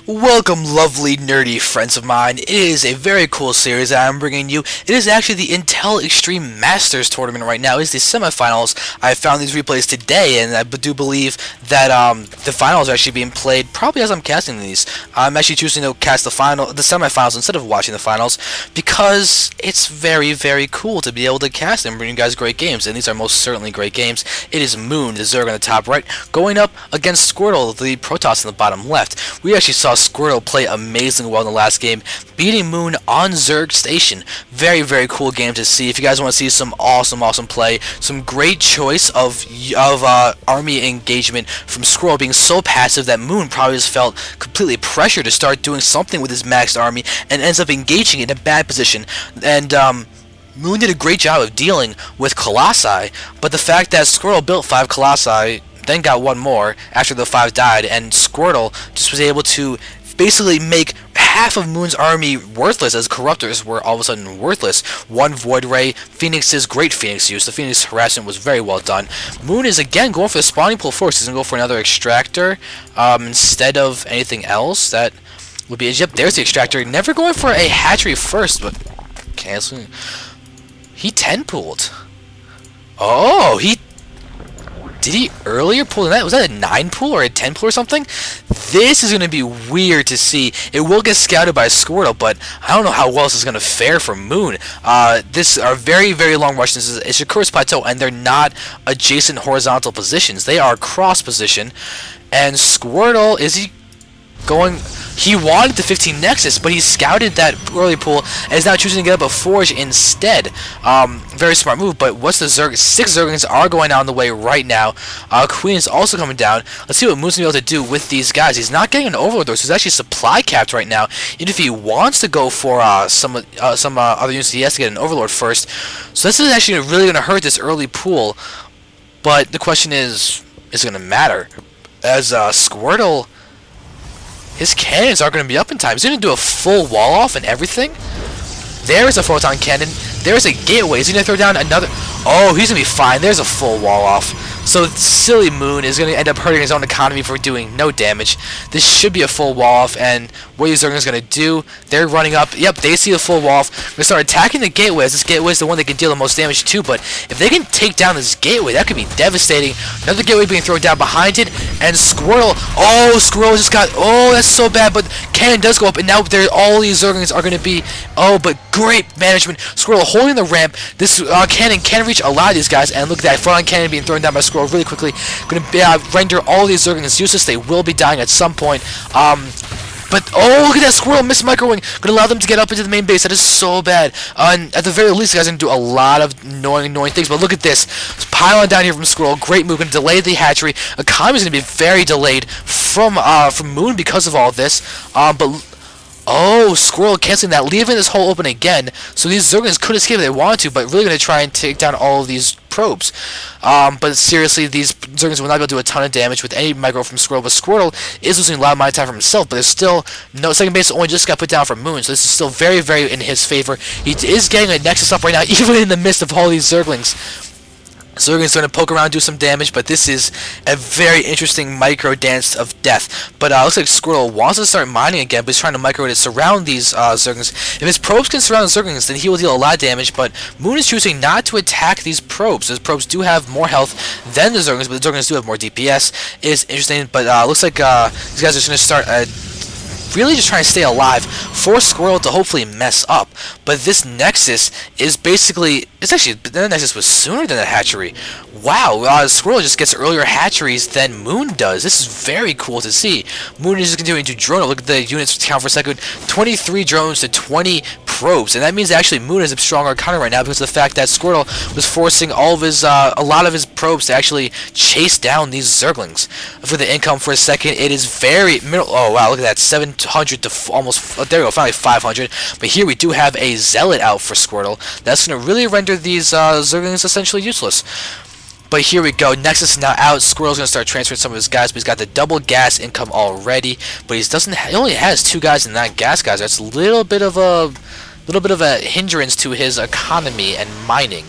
Welcome, lovely, nerdy friends of mine. It is a very cool series that I'm bringing you. It is actually the Intel Extreme Masters tournament right now. It's the semifinals. I found these replays today, and I do believe that the finals are actually being played probably as I'm casting these. I'm actually choosing to cast the semifinals instead of watching the finals because it's very, very cool to be able to cast and bring you guys great games, and these are most certainly great games. It is Moon, the Zerg on the top right, going up against Squirtle, the Protoss on the bottom left. We actually saw Squirtle play amazingly well in the last game, beating Moon on Zerg Station. Very, very cool game to see. If you guys want to see some awesome play, some great choice of army engagement from Squirtle, being so passive that Moon probably just felt completely pressured to start doing something with his maxed army and ends up engaging in a bad position. And Moon did a great job of dealing with Colossi, but the fact that Squirtle built 5 Colossi, then got one more after the 5 died, and Squirtle just was able to basically make half of Moon's army worthless, as Corruptors were all of a sudden worthless. One Void Ray, Phoenix's great Phoenix use. The Phoenix harassment was very well done. Moon is again going for the spawning pool first. He's going to go for another extractor instead of anything else. That would be, yep, there's the extractor. Never going for a hatchery first, but canceling. He 10-pooled. Oh, did he earlier pull that? Was that a 9-pool or a 10-pool or something? This is going to be weird to see. It will get scouted by Squirtle, but I don't know how well this is going to fare for Moon. This are very, very long rushes. It's Shakuras Plateau, and they're not adjacent horizontal positions. They are cross position. And Squirtle, is he going? He wanted the 15 Nexus, but he scouted that early pool and is now choosing to get up a Forge instead. Very smart move, but what's the Zerg? 6 Zerglings are going down the way right now. Queen is also coming down. Let's see what Moon's going to be able to do with these guys. He's not getting an Overlord, though, so he's actually supply capped right now. Even if he wants to go for some other units, he has to get an Overlord first. So this is actually really going to hurt this early pool, but the question is it going to matter? As Squirtle, his cannons aren't going to be up in time. He's going to do a full wall off and everything. There is a photon cannon. There's a gateway. Is he going to throw down another? Oh, he's going to be fine. There's a full wall off. So silly Moon is going to end up hurting his own economy for doing no damage. This should be a full wall off, and what these Zerglings going to do? They're running up. Yep, they see the full wall off. They're going to start attacking the gateway, as this gateway is the one that can deal the most damage to. But if they can take down this gateway, that could be devastating. Another gateway being thrown down behind it, and Squirtle. Oh, Squirtle just got. Oh, that's so bad. But cannon does go up, and now all these Zerglings are going to be. Oh, but great management. Squirtle holding the ramp. This cannon can reach a lot of these guys, and look at that photon cannon being thrown down by Squirtle really quickly. Going to render all these Zerglings useless. They will be dying at some point. But oh, look at that Squirtle miss microwing. Going to allow them to get up into the main base. That is so bad. And at the very least, the guys are going to do a lot of annoying things. But look at this. It's piling down here from Squirtle. Great move. Going to delay the hatchery. Economy is going to be very delayed from Moon because of all this. Oh, Squirtle canceling that, leaving this hole open again. So these Zerglings could escape if they wanted to, but really going to try and take down all of these probes. But seriously, these Zerglings will not be able to do a ton of damage with any micro from Squirtle. But Squirtle is losing a lot of mind time for himself, but there's still no second base only just got put down for Moon. So this is still very, very in his favor. He is getting a Nexus up right now, even in the midst of all these Zerglings. Zergling's going to poke around, do some damage, but this is a very interesting micro dance of death. But looks like Squirtle wants to start mining again, but he's trying to micro to surround these Zerglings. If his probes can surround the Zerglings, then he will deal a lot of damage, but Moon is choosing not to attack these probes. Those probes do have more health than the Zerglings, but the Zerglings do have more DPS. It is interesting, but looks like these guys are going to start really just trying to stay alive for Squirtle to hopefully mess up. But this Nexus is basically, the Nexus was sooner than the hatchery. Wow, Squirtle just gets earlier hatcheries than Moon does. This is very cool to see. Moon is just continuing to drone. Look at the units count for a second. 23 drones to 20 probes, and that means actually Moon is a stronger economy right now because of the fact that Squirtle was forcing a lot of his probes to actually chase down these Zerglings. For the income for a second, it is very oh wow, look at that, 700 to almost, there we go, finally 500. But here we do have a Zealot out for Squirtle. That's going to really render these Zerglings essentially useless. But here we go. Nexus is now out. Squirrel's gonna start transferring some of his guys, but he's got the double gas income already. But he only has 2 guys in that gas, guys. That's a little bit of a hindrance to his economy and mining.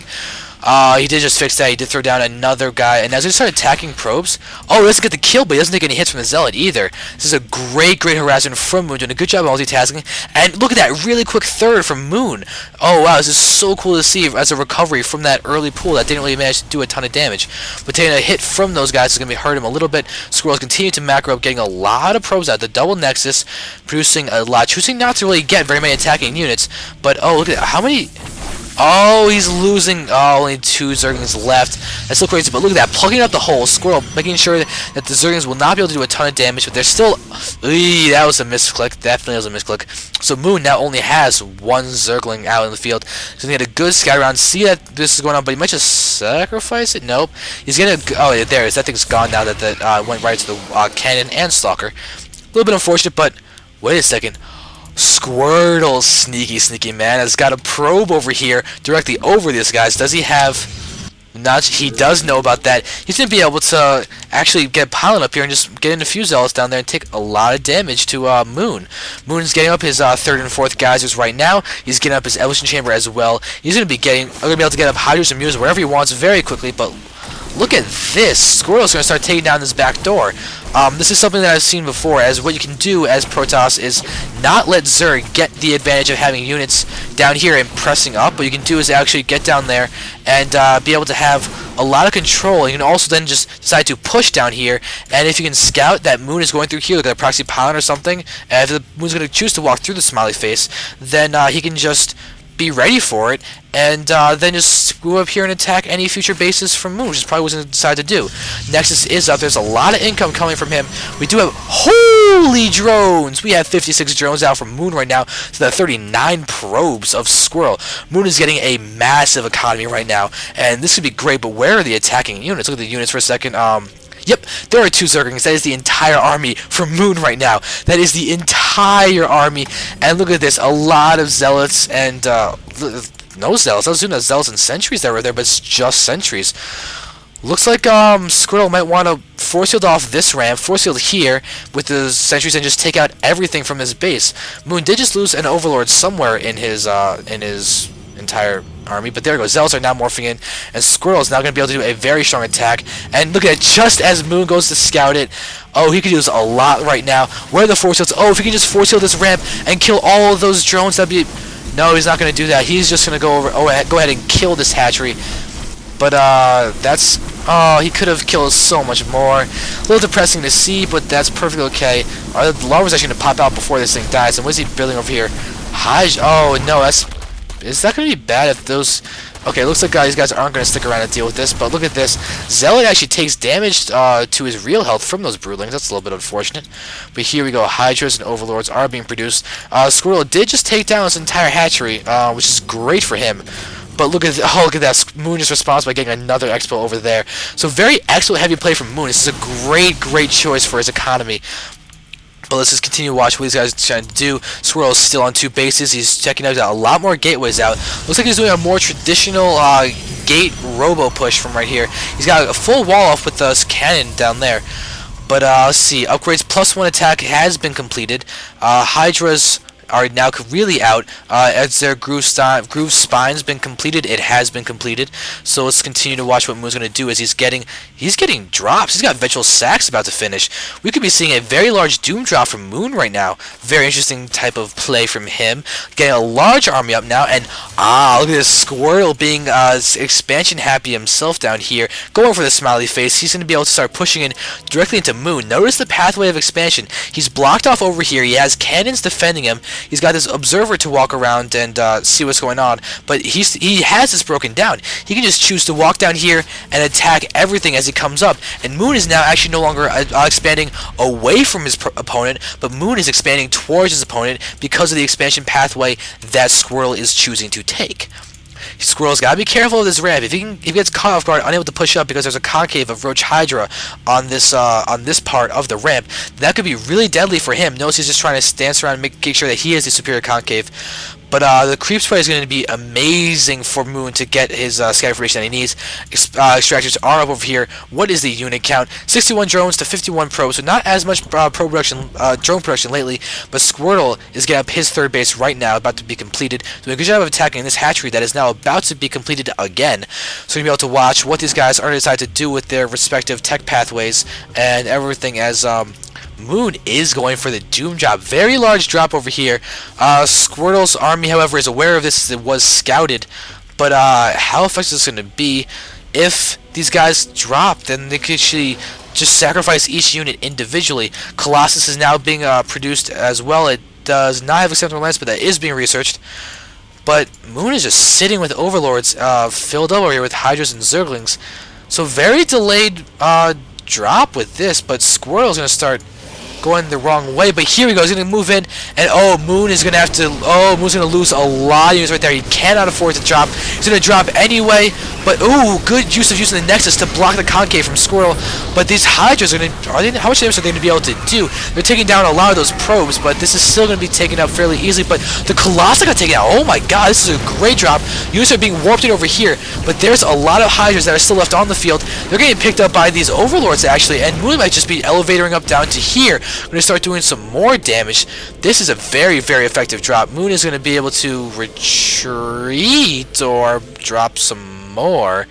He did just fix that. He did throw down another guy, and as he started attacking probes, oh, he doesn't get the kill, but he doesn't take any hits from the Zealot either. This is a great harassment from Moon, doing a good job of multitasking. And look at that really quick third from Moon. Oh wow, this is so cool to see as a recovery from that early pull that didn't really manage to do a ton of damage. But taking a hit from those guys is going to be hurt him a little bit. Squirrels continue to macro up, getting a lot of probes out. The double Nexus, producing a lot, choosing not to really get very many attacking units. But oh, look at how many. Oh, he's losing. Oh, only 2 Zerglings left. That's still crazy, but look at that. Plugging up the hole. Squirtle making sure that the Zerglings will not be able to do a ton of damage, but they're still... that was a misclick. Definitely was a misclick. So Moon now only has 1 Zergling out in the field. So he get a good scout around, see that this is going on, but he might just sacrifice it? Nope. He's gonna... Oh, there it is. That thing's gone now that went right to the cannon and Stalker. A little bit unfortunate, but... Wait a second. Squirtle, sneaky man, has got a probe over here directly over these guys. Does he have... He does know about that. He's going to be able to actually get piling up here and just get in a few Zealots down there and take a lot of damage to Moon. Moon's getting up his 3rd and 4th geysers right now. He's getting up his Evolution Chamber as well. He's going to be able to get up Hydras and Muse wherever he wants very quickly, but look at this. Squirtle's going to start taking down this back door. This is something that I've seen before, as what you can do as Protoss is not let Zerg get the advantage of having units down here and pressing up. What you can do is actually get down there and be able to have a lot of control. You can also then just decide to push down here, and if you can scout that Moon is going through here, like a proxy pylon or something, and if the Moon's going to choose to walk through the smiley face, then he can just be ready for it, and then just go up here and attack any future bases from Moon, which is probably what he's going to decide to do. Nexus is up. There's a lot of income coming from him. We do have... Holy drones! We have 56 drones out from Moon right now to the 39 probes of Squirrel. Moon is getting a massive economy right now, and this could be great, but where are the attacking units? Look at the units for a second. Yep, there are 2 Zerglings. That is the entire army from Moon right now. That is the entire army. And look at this. A lot of Zealots and... no Zealots. I was assuming that Zealots and Sentries that were there, but it's just Sentries. Looks like Squirtle might want to force field off this ramp, force field here with the Sentries, and just take out everything from his base. Moon did just lose an Overlord somewhere in his entire army, but there we go. Zealots are now morphing in, and Squirtle is now going to be able to do a very strong attack. And look at it, just as Moon goes to scout it, oh, he could use a lot right now. Where are the force fields? Oh, if he can just force field this ramp and kill all of those drones, that'd be... No, he's not going to do that. He's just going to go over... Oh, go ahead and kill this hatchery. But, that's... Oh, he could have killed so much more. A little depressing to see, but that's perfectly okay. The larva's actually going to pop out before this thing dies. And what is he building over here? Oh, no, that's... Is that going to be bad if those... Okay, it looks like these guys aren't going to stick around and deal with this, but look at this. Zealot actually takes damage to his real health from those broodlings. That's a little bit unfortunate. But here we go. Hydras and Overlords are being produced. Squirtle did just take down this entire hatchery, which is great for him. But look at that. Moon is responsible by getting another expo over there. So very expo heavy play from Moon. This is a great choice for his economy. But let's just continue to watch what these guys are trying to do. Squirrel is still on 2 bases. He's checking out a lot more gateways out. Looks like he's doing a more traditional gate robo push from right here. He's got a full wall off with this cannon down there. But let's see. Upgrades +1 attack has been completed. Hydras are now really out. As their groove spine's been completed, it has been completed. So let's continue to watch what Moon's going to do as he's getting drops. He's got Virtual Sacks about to finish. We could be seeing a very large Doom drop from Moon right now. Very interesting type of play from him. Getting a large army up now, and look at this Squirtle being expansion happy himself down here, going for the smiley face. He's going to be able to start pushing in directly into Moon. Notice the pathway of expansion. He's blocked off over here. He has cannons defending him. He's got this observer to walk around and see what's going on, but he has this broken down. He can just choose to walk down here and attack everything as he comes up. And Moon is now actually no longer expanding away from his opponent, but Moon is expanding towards his opponent because of the expansion pathway that Squirtle is choosing to take. Squirrel's got to be careful of this ramp. If he gets caught off guard, unable to push up because there's a concave of Roach Hydra on this part of the ramp, that could be really deadly for him. Notice he's just trying to dance around and make sure that he is the superior concave. But the creep spray is going to be amazing for Moon to get his scatter information that he needs. Extractors are up over here. What is the unit count? 61 drones to 51 probes, so not as much drone production lately, but Squirtle is getting up his third base right now, about to be completed. Doing a good job of attacking this hatchery that is now about to be completed again. So you'll be able to watch what these guys are going to decide to do with their respective tech pathways and everything as Moon is going for the Doom job. Very large drop over here. Squirtle's army, however, is aware of this as it was scouted. But how effective is this going to be? If these guys drop, then they could actually just sacrifice each unit individually. Colossus is now being produced as well. It does not have acceptable lance, but that is being researched. But Moon is just sitting with overlords filled up over here with Hydras and Zerglings. So very delayed drop with this, but Squirtle's going to start going the wrong way. But here we go. He's going to move in, and Moon is going to have to. Moon's going to lose a lot of units right there. He cannot afford to drop. He's going to drop anyway. But good use of using the Nexus to block the concave from Squirtle. But these Hydras are going to. How much damage are they going to be able to do? They're taking down a lot of those probes, but this is still going to be taken out fairly easily. But the Colossus got taken out. Oh my God, this is a great drop. Units are being warped in over here, but there's a lot of Hydras that are still left on the field. They're getting picked up by these Overlords actually, and Moon might just be elevatoring up down to here. We're going to start doing some more damage. This is a very, very effective drop. Moon is going to be able to retreat or drop some more.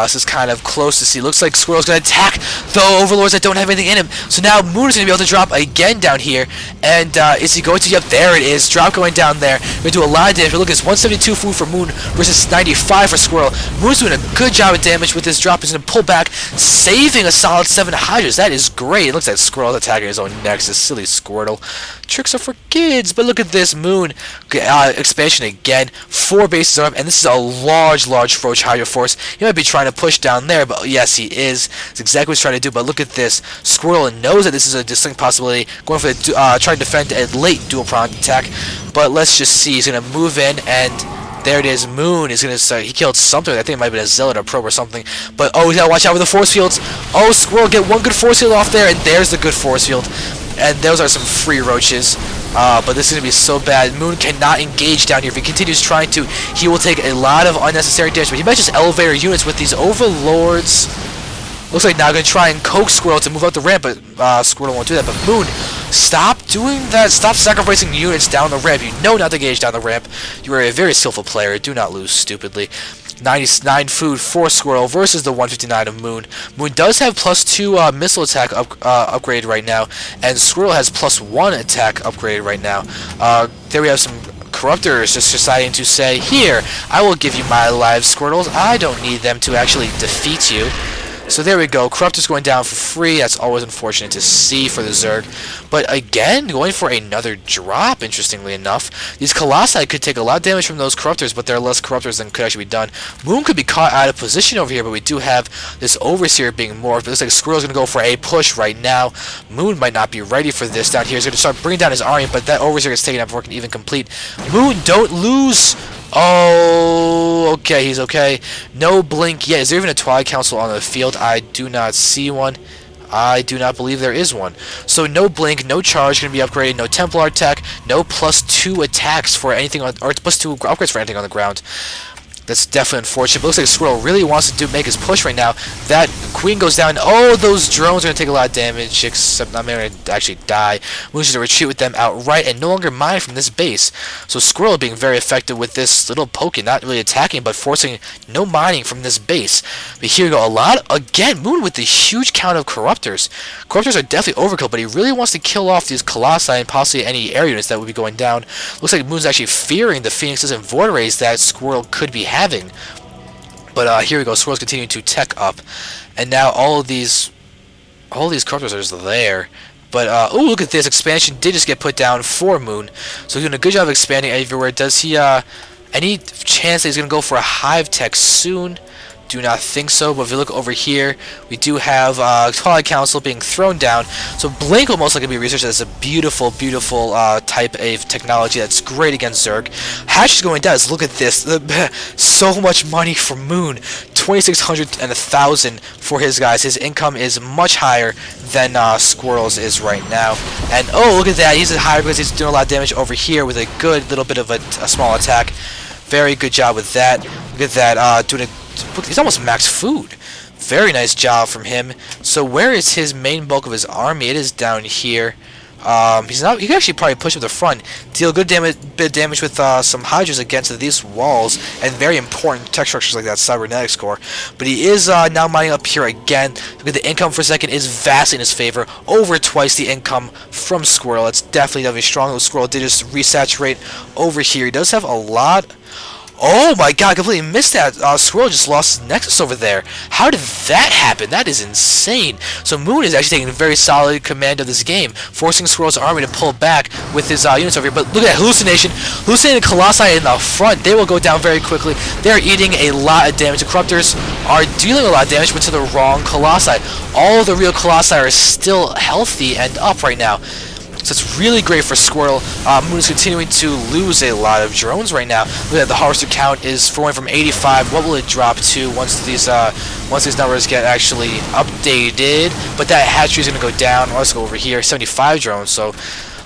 This is kind of close to see. Looks like Squirrel's going to attack the Overlords that don't have anything in him. So now Moon is going to be able to drop again down here. And is he going to? Yep, there it is. Drop going down there. Going to do a lot of damage. But look, it's 172 food for Moon versus 95 for Squirrel. Moon's doing a good job of damage with this drop. He's going to pull back, saving a solid 7 Hydras. That is great. It looks like Squirrel's attacking his own Nexus. Silly Squirtle. Tricks are for kids. But look at this Moon expansion again. 4 bases are up, and this is a large Froach Hydra force. He might be trying to push down there, but yes, he is. That's exactly what he's trying to do. But look at this. Squirtle knows that this is a distinct possibility. Going for the trying to defend a late dual pronged attack. But let's just see. He's going to move in, and there it is. Moon is going to start. He killed something. I think it might have been a Zealot or Probe or something. But he's got to watch out with the force fields. Squirrel get one good force field off there, and there's the good force field. And those are some free roaches. But this is going to be so bad. Moon cannot engage down here. If he continues trying to, he will take a lot of unnecessary damage. But he might just elevator units with these Overlords. Looks like now going to try and coax Squirtle to move out the ramp, but Squirtle won't do that. But Moon, stop doing that. Stop sacrificing units down the ramp. You know not to engage down the ramp. You are a very skillful player. Do not lose stupidly. 99 food for Squirtle versus the 159 of Moon. Moon does have +2 missile attack upgraded right now, and Squirtle has +1 attack upgraded right now. There we have some Corruptors just deciding to say, here, I will give you my lives, Squirtles. I don't need them to actually defeat you. So there we go. Corruptor's going down for free. That's always unfortunate to see for the Zerg. But again, going for another drop, interestingly enough. These Colossi could take a lot of damage from those Corruptors, but they're less Corruptors than could actually be done. Moon could be caught out of position over here, but we do have this Overseer being morphed. It looks like Squirrel's going to go for a push right now. Moon might not be ready for this down here. He's going to start bringing down his army, but that Overseer gets taken out before it can even complete. Moon, don't lose! Okay, he's okay. No blink yet. Is there even a Twilight Council on the field? I do not see one. I do not believe there is one. So no blink, no charge going to be upgraded, no Templar attack, no +2 attacks for anything on, or +2 upgrades for anything on the ground. That's definitely unfortunate. But looks like Squirtle really wants to make his push right now. That Queen goes down. Those drones are going to take a lot of damage, except I'm going to actually die. Moon's going to retreat with them outright and no longer mine from this base. So Squirtle being very effective with this little poking, not really attacking, but forcing no mining from this base. But here we go. Again, Moon with the huge count of Corruptors. Corruptors are definitely overkill, but he really wants to kill off these Colossi and possibly any air units that would be going down. Looks like Moon's actually fearing the Phoenixes and Void Rays that Squirtle could be having. But here we go. Squirrel's continuing to tech up, and now all of these Corruptors are just there. But look at this expansion did just get put down for Moon, so he's doing a good job of expanding everywhere. Does he any chance that he's gonna go for a hive tech soon? Do not think so, but if you look over here, we do have Twilight Council being thrown down. So Blink will most likely be researched as a beautiful, beautiful type of technology that's great against Zerg. Hash is going down. Look at this. So much money for Moon. 2,600 and 1,000 for his guys. His income is much higher than Squirrel's is right now. And oh, look at that. He's higher because he's doing a lot of damage over here with a good little bit of a small attack. Very good job with that. Look at that. He's almost max food. Very nice job from him. So where is his main bulk of his army? It is down here. He can actually probably push up the front, deal good bit of damage with some Hydras against these walls and very important tech structures like that cybernetics core. But he is now mining up here again. Look at the income for a second is vastly in his favor, over twice the income from Squirtle. It's definitely strong. Squirtle did just resaturate over here. He does have a lot. Oh my god, I completely missed that. Squirrel just lost his Nexus over there. How did that happen? That is insane. So Moon is actually taking very solid command of this game, forcing Squirrel's army to pull back with his units over here. But look at that hallucination. Hallucinated Colossi in the front. They will go down very quickly. They are eating a lot of damage. The Corruptors are dealing a lot of damage, but to the wrong Colossi. All the real Colossi are still healthy and up right now. So it's really great for Squirtle. Moon is continuing to lose a lot of drones right now. Look at the harvester count is going from 85. What will it drop to once these numbers get actually updated? But that hatchery is going to go down. Let's go over here. 75 drones. So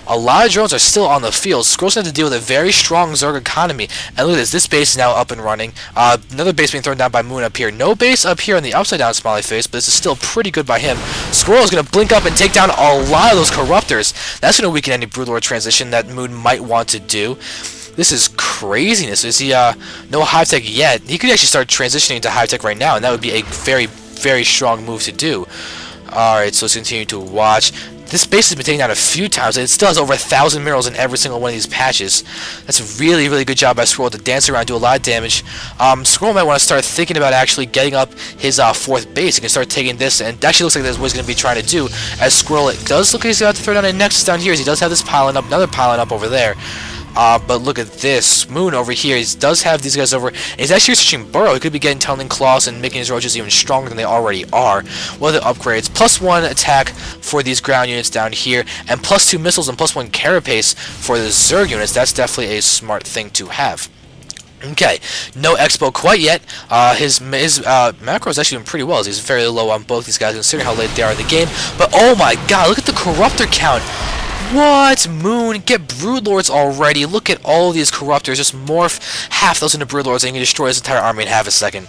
a lot of drones are still on the field. Squirrel's going to have to deal with a very strong Zerg economy. And look at this. This base is now up and running. Another base being thrown down by Moon up here. No base up here on the upside down smiley face, but this is still pretty good by him. Squirrel's going to blink up and take down a lot of those Corruptors. That's going to weaken any Broodlord transition that Moon might want to do. This is craziness. Is he no hive tech yet? He could actually start transitioning to hive tech right now, and that would be a very, very strong move to do. Alright, so let's continue to watch. This base has been taken down a few times, and it still has over 1,000 minerals in every single one of these patches. That's a really, really good job by Squirrel to dance around, do a lot of damage. Squirrel might want to start thinking about actually getting up his fourth base. He can start taking this, and it actually looks like that's what he's going to be trying to do. As Squirrel, it does look like he's about to throw down a Nexus down here, as he does have this piling up, another piling up over there. But look at this. Moon over here, he does have these guys over. And he's actually researching Burrow. He could be getting Tunneling Claws and making his roaches even stronger than they already are. What are the upgrades? +1 attack for these ground units down here, and +2 missiles and +1 carapace for the Zerg units. That's definitely a smart thing to have. Okay, no Expo quite yet. His macro is actually doing pretty well, as he's very low on both these guys, considering how late they are in the game. But oh my god, look at the Corruptor count. What? Moon, get Broodlords already. Look at all these Corruptors. Just morph half those into Broodlords and you can destroy his entire army in half a second.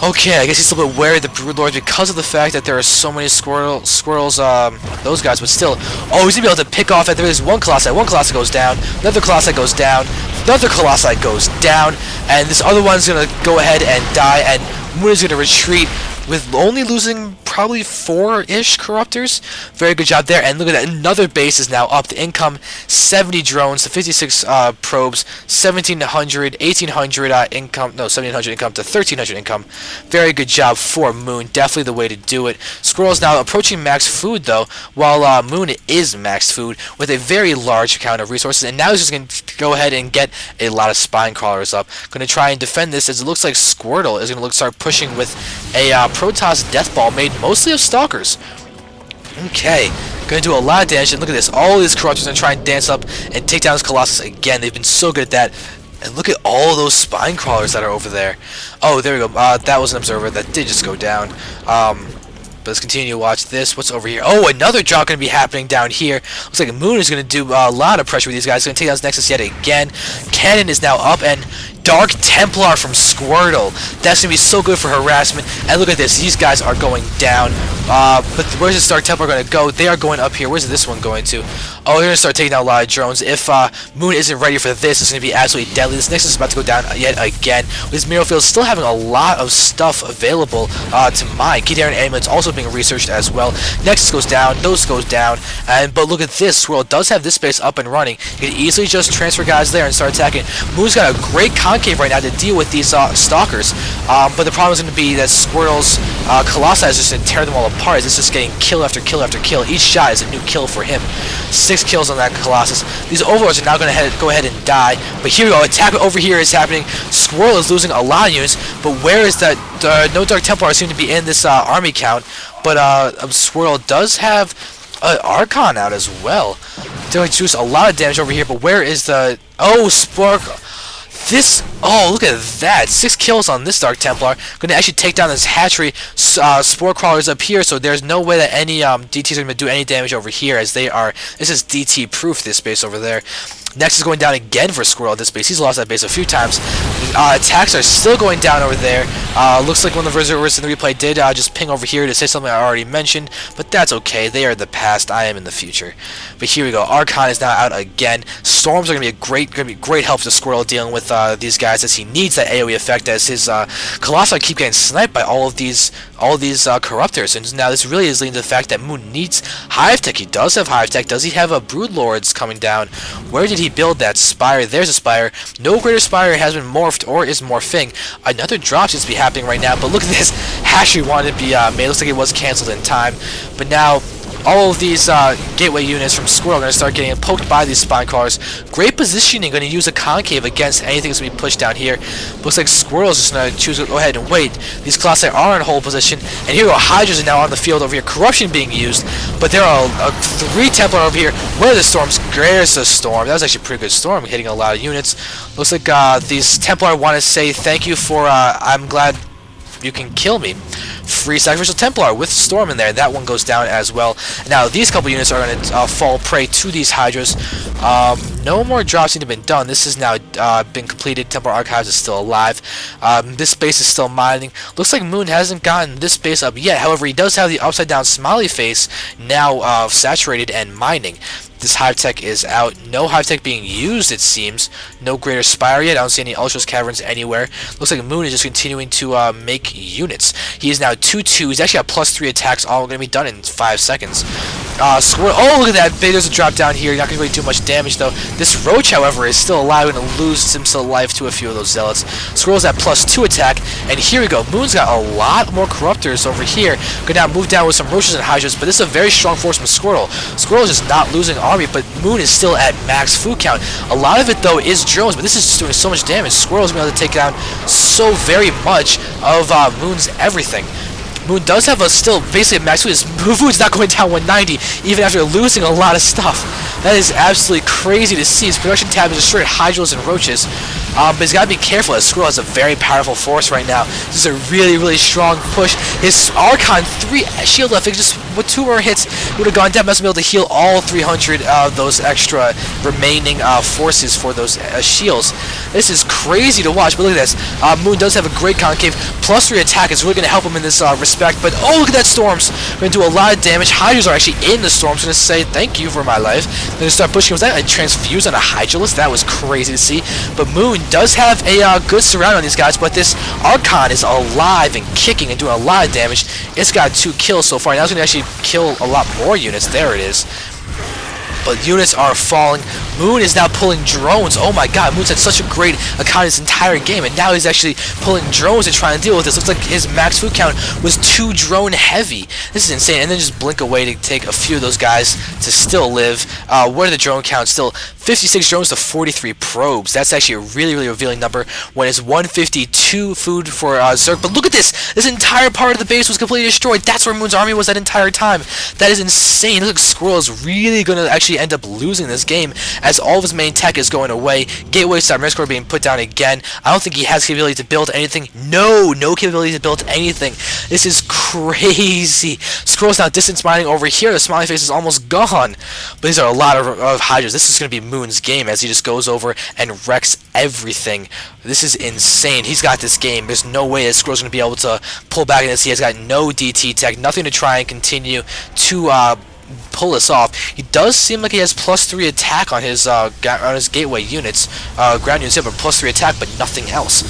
Okay, I guess he's a little bit wary of the Broodlords because of the fact that there are so many squirrels, those guys, but still. Oh, he's going to be able to pick off that there is one Colossi goes down, another Colossi goes down, another Colossi goes down, and this other one's going to go ahead and die, and Moon is going to retreat with only losing probably 4-ish Corruptors. Very good job there. And look at that, another base is now up. The income, 70 drones to 56 probes, 1,700, 1,800 income, no, 1,700 income to 1,300 income. Very good job for Moon. Definitely the way to do it. Squirrel's now approaching max food, though, while Moon is max food with a very large amount of resources. And now he's just going to go ahead and get a lot of spine crawlers up. Going to try and defend this, as it looks like Squirtle is going to start pushing with a Protoss Death Ball made mostly of Stalkers. Okay, going to do a lot of damage, and look at this. All these Corruptors are going to try and dance up and take down this Colossus again. They've been so good at that. And look at all those spine crawlers that are over there. Oh, there we go. That was an observer that did just go down. But let's continue to watch this. What's over here? Oh, another drop going to be happening down here. Looks like Moon is going to do a lot of pressure with these guys. Going to take down his Nexus yet again. Cannon is now up, and Dark Templar from Squirtle. That's going to be so good for harassment. And look at this. These guys are going down. But where's this Dark Templar going to go? They are going up here. Where's this one going to? Oh, they're going to start taking down a lot of drones. If Moon isn't ready for this, it's going to be absolutely deadly. This Nexus is about to go down yet again. This Mineral Field is still having a lot of stuff available to mine. Key Darren Amulets also also being researched as well. Nexus goes down, those goes down, but look at this. Squirtle does have this base up and running. You can easily just transfer guys there and start attacking. Moon's got a great concave right now to deal with these stalkers, but the problem is going to be that Squirtle's Colossi is just going to tear them all apart. It's just getting kill after kill after kill. Each shot is a new kill for him. 6 kills on that Colossus. These Overlords are now going to go ahead and die, but here we go. Attack over here is happening. Squirtle is losing a lot of units, but where is that? No Dark Templar seem to be in this army count, but Squirtle does have Archon out as well. They're going to do a lot of damage over here, but where is the... Oh, Spark... This, oh, look at that. 6 kills on this Dark Templar. Going to actually take down this hatchery. Spore Crawlers up here, so there's no way that any DTs are going to do any damage over here, as they are, this is DT proof, this base over there. Next is going down again for Squirtle at this base. He's lost that base a few times. Attacks are still going down over there. Looks like one of the observers in the replay did just ping over here to say something I already mentioned, but that's okay. They are the past. I am in the future. But here we go. Archon is now out again. Storms are going to be great help to Squirtle dealing with these guys, as he needs that AoE effect, as his Colossi keep getting sniped by all of these corruptors, and now this really is leading to the fact that Moon needs Hive Tech. He does have Hive Tech. Does he have a Broodlords coming down? Where did he build that spire? There's a spire. No greater spire has been morphed or is morphing. Another drop seems to be happening right now, but look at this. Hatchery wanted to be made. Looks like it was cancelled in time, but now all of these gateway units from Squirtle are going to start getting poked by these spine crawlers. Great positioning, going to use a concave against anything that's going to be pushed down here. Looks like Squirtle's just going to choose to go ahead and wait. These Colossi are in hold position, and here we go. Hydras are now on the field over here. Corruption being used, but there are 3 Templar over here. Where are the storms? There's a storm. That was actually a pretty good storm, hitting a lot of units. Looks like these Templar want to say thank you for, I'm glad you can kill me. Free Sacrificial Templar with Storm in there. That one goes down as well. Now these couple units are going to fall prey to these Hydras. No more drops need to have been done. This has now been completed. Templar Archives is still alive. This base is still mining. Looks like Moon hasn't gotten this base up yet. However, he does have the upside down smiley face now saturated and mining. This Hive Tech is out. No Hive Tech being used, it seems. No Greater Spire yet. I don't see any Ultras Caverns anywhere. Looks like Moon is just continuing to make units. He is now 2-2. He's actually got +3 attacks, all going to be done in 5 seconds. Squirtle. Oh, look at that. There's a drop down here. Not going to really do much damage, though. This Roach, however, is still alive and lose some life to a few of those Zealots. Squirtle's at +2 attack, and here we go. Moon's got a lot more Corruptors over here. Going to now move down with some Roaches and Hydras, but this is a very strong force from Squirtle. Squirtle's just not losing army, but Moon is still at max food count. A lot of it, though, is drones, but this is just doing so much damage. Squirtle's been able to take down so very much of Moon's everything. Moon does have a still basically a max food. His food's not going down 190 even after losing a lot of stuff. That is absolutely crazy to see. His production tab is destroyed Hydras and Roaches. But he's got to be careful, as Squirtle has a very powerful force right now. This is a really, really strong push. His Archon, 3 shield left. Just with 2 more hits, he would have gone down. Must be able to heal all 300 of those extra remaining forces for those shields. This is crazy to watch, but look at this. Moon does have a great concave. +3 attack is really going to help him in this respect. But oh, look at that Storms. Going to do a lot of damage. Hydras are actually in the Storms. Going to say thank you for my life. Going to start pushing. Was that a transfuse on a Hydralist? That was crazy to see. But Moon does have a good surround on these guys, but this Archon is alive and kicking and doing a lot of damage. It's got 2 kills so far. Now it's going to actually kill a lot more units. There it is. But units are falling. Moon is now pulling drones. Oh my god, Moon's had such a great account this entire game, and now he's actually pulling drones and trying to deal with this. Looks like his max food count was 2 drone heavy. This is insane. And then just blink away to take a few of those guys to still live. What are the drone counts? Still 56 drones to 43 probes. That's actually a really, really revealing number when it's 152 food for Zerg. But look at this. This entire part of the base was completely destroyed. That's where Moon's army was that entire time. That is insane. Look, Squirtle is really going to actually end up losing this game, as all of his main tech is going away. Gateway Submarine Core being put down again. I don't think he has capability to build anything. No capability to build anything. This is crazy. Squirtle's now distance mining over here. The smiley face is almost gone. But these are a lot of Hydras. This is going to be Moon's game, as he just goes over and wrecks everything. This is insane. He's got this game. There's no way that Squirtle's going to be able to pull back in this. He has got no DT tech, nothing to try and continue to pull this off. He does seem like he has +3 attack on his gateway units, ground units. He have a +3 attack, but nothing else.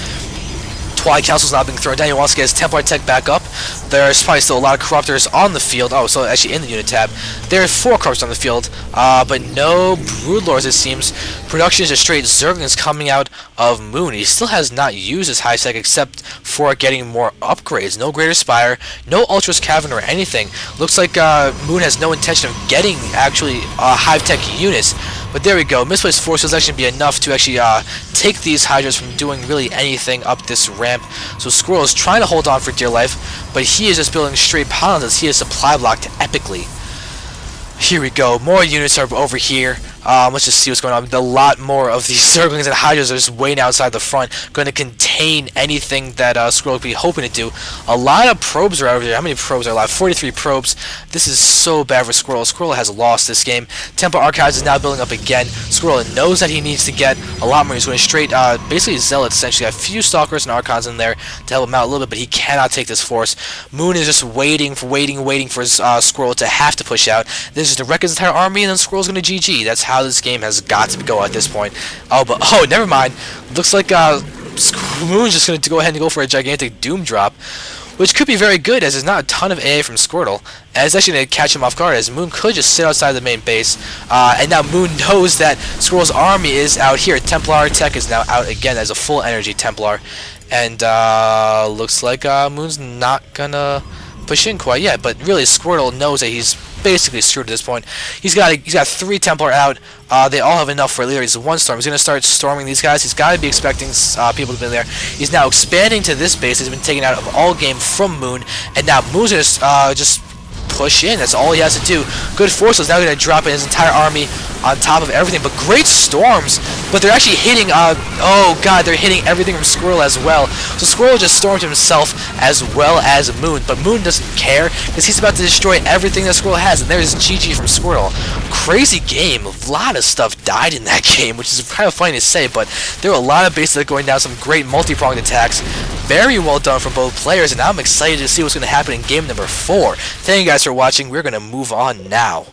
Twilight Council's not being thrown down. He wants to get his Templar tech back up. There's probably still a lot of Corruptors on the field. Oh, so actually in the unit tab. There are 4 Corruptors on the field, but no Broodlords, it seems. Production is just straight Zerglings coming out of Moon. He still has not used his high tech except for getting more upgrades. No Greater Spire, no Ultras Cavern or anything. Looks like Moon has no intention of getting actually hive tech units. But there we go. Misplaced Force will actually be enough to actually take these Hydras from doing really anything up this ramp. So Squirtle is trying to hold on for dear life, but he is just building straight pylons as he is supply blocked epically. Here we go. More units are over here. Let's just see what's going on. A lot more of these Zerglings and Hydras are just waiting outside the front, going to contain anything that Squirtle would be hoping to do. A lot of probes are over there. How many probes are alive? 43 probes. This is so bad for Squirtle. Squirtle has lost this game. Temple Archives is now building up again. Squirtle knows that he needs to get a lot more. He's going straight, basically Zealots, essentially. A few Stalkers and Archons in there to help him out a little bit, but he cannot take this force. Moon is just waiting for Squirtle to have to push out. This is to wreck his entire army, and then Squirrel's going to GG. That's how this game has got to go at this point. Oh, never mind. Looks like Moon's just going to go ahead and go for a gigantic Doom drop, which could be very good as there's not a ton of AA from Squirtle, and it's actually going to catch him off guard as Moon could just sit outside the main base, and now Moon knows that Squirtle's army is out here. Templar tech is now out again as a full energy Templar, and looks like Moon's not gonna push in quite yet, but really Squirtle knows that he's basically screwed at this point. He's got 3 Templar out. They all have enough for at least 1 storm. He's going to start storming these guys. He's got to be expecting people to be there. He's now expanding to this base. He's been taken out of all game from Moon, and now Moon's going to just push in. That's all he has to do. Good Force is now going to drop in his entire army on top of everything, but great storms. But they're actually hitting, oh god, they're hitting everything from Squirtle as well. So Squirtle just stormed himself as well as Moon, but Moon doesn't care because he's about to destroy everything that Squirtle has, and there's GG from Squirtle. Crazy game. A lot of stuff died in that game, which is kind of funny to say, but there were a lot of bases that are going down, some great multi-pronged attacks. Very well done from both players, and I'm excited to see what's going to happen in game number 4. Thank you guys for watching. We're going to move on now.